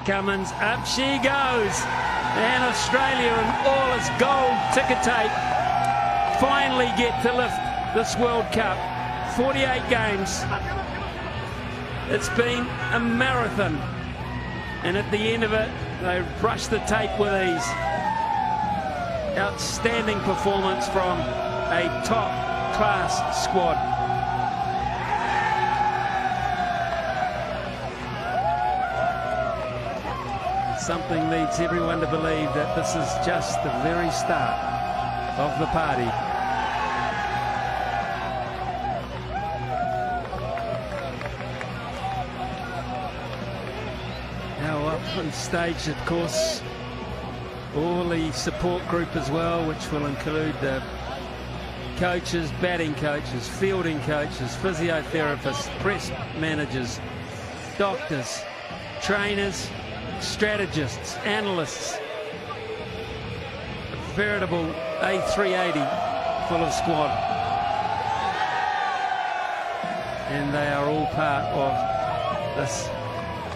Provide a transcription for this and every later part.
Cummins, up she goes. And Australia and all its gold ticker tape finally get to lift this World Cup. 48 games. It's been a marathon. And at the end of it, they brushed the tape with ease. Outstanding performance from a top-class squad. Something leads everyone to believe that this is just the very start of the party. Now up on stage, of course, all the support group as well, which will include the coaches, batting coaches, fielding coaches, physiotherapists, press managers, doctors, trainers, strategists, analysts. A veritable A380 full of squad. And they are all part of this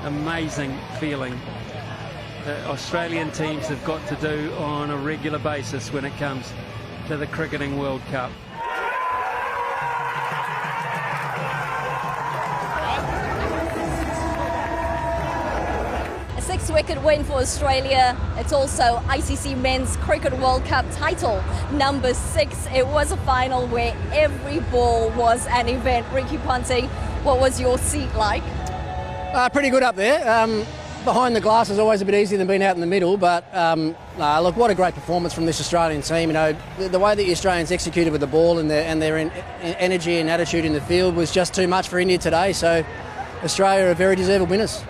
amazing feeling that Australian teams have got to do on a regular basis when it comes to the Cricketing World Cup. A 6-wicket win for Australia. It's also ICC Men's Cricket World Cup title number 6. It was a final where every ball was an event. Ricky Ponting, what was your seat like? Pretty good up there. Behind the glass is always a bit easier than being out in the middle, but look, what a great performance from this Australian team. You know, the way that the Australians executed with the ball and their energy and attitude in the field was just too much for India today. So Australia are very deserved winners.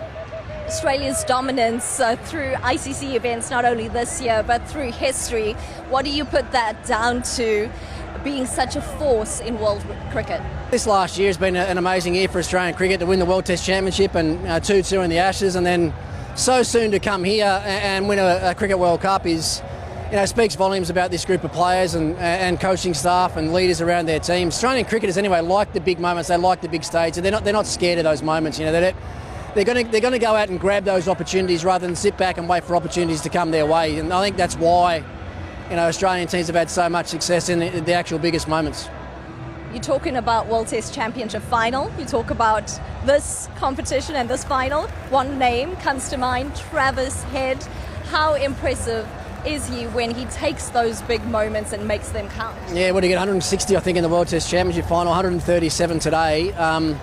Australia's dominance through ICC events, not only this year but through history. What do you put that down to, being such a force in world cricket? This last year has been an amazing year for Australian cricket to win the World Test Championship and 2-2 in the Ashes, and then so soon to come here and win a Cricket World Cup is, speaks volumes about this group of players and coaching staff and leaders around their teams. Australian cricketers anyway like the big moments, they like the big stage, so they're not scared of those moments. They're going to go out and grab those opportunities rather than sit back and wait for opportunities to come their way, and I think that's why Australian teams have had so much success in the actual biggest moments. You're talking about World Test Championship final. You talk about this competition and this final. One name comes to mind, Travis Head. How impressive is he when he takes those big moments and makes them count? Yeah, what did he get? 160, I think, in the World Test Championship final, 137 today. And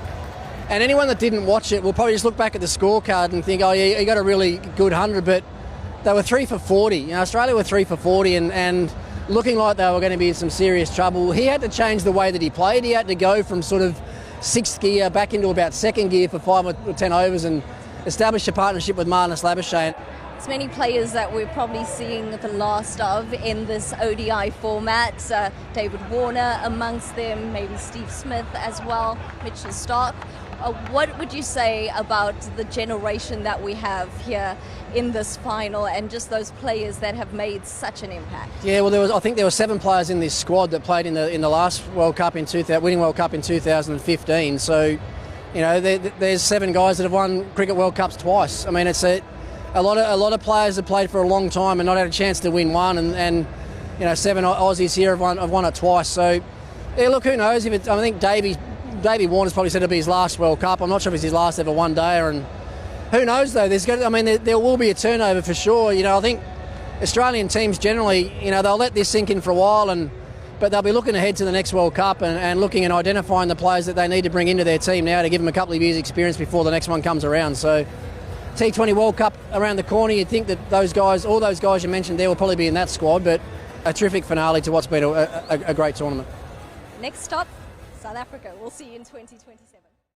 anyone that didn't watch it will probably just look back at the scorecard and think, oh yeah, he got a really good 100, but they were 3 for 40. Australia were 3 for 40 and looking like they were going to be in some serious trouble. He had to change the way that he played. He had to go from sort of 6th gear back into about 2nd gear for 5 or 10 overs and establish a partnership with Marnus Labuschagne. There's many players that we're probably seeing the last of in this ODI format. David Warner amongst them, maybe Steve Smith as well, Mitchell Starc. What would you say about the generation that we have here in this final and just those players that have made such an impact? Yeah, well, I think there were 7 players in this squad that played in the last World Cup winning World Cup in 2015. So, there's 7 guys that have won Cricket World Cups twice. I mean, it's a lot of players have played for a long time and not had a chance to win one, and 7 Aussies here have won it twice. So, yeah, look, who knows? I think Davey Warner's probably said it'll be his last World Cup. I'm not sure if it's his last ever one-dayer, and who knows though? There will be a turnover for sure. I think Australian teams generally, they'll let this sink in for a while, but they'll be looking ahead to the next World Cup and looking and identifying the players that they need to bring into their team now to give them a couple of years' experience before the next one comes around. So, T20 World Cup around the corner. You'd think that all those guys you mentioned there will probably be in that squad, but a terrific finale to what's been a great tournament. Next stop, South Africa. We'll see you in 2027.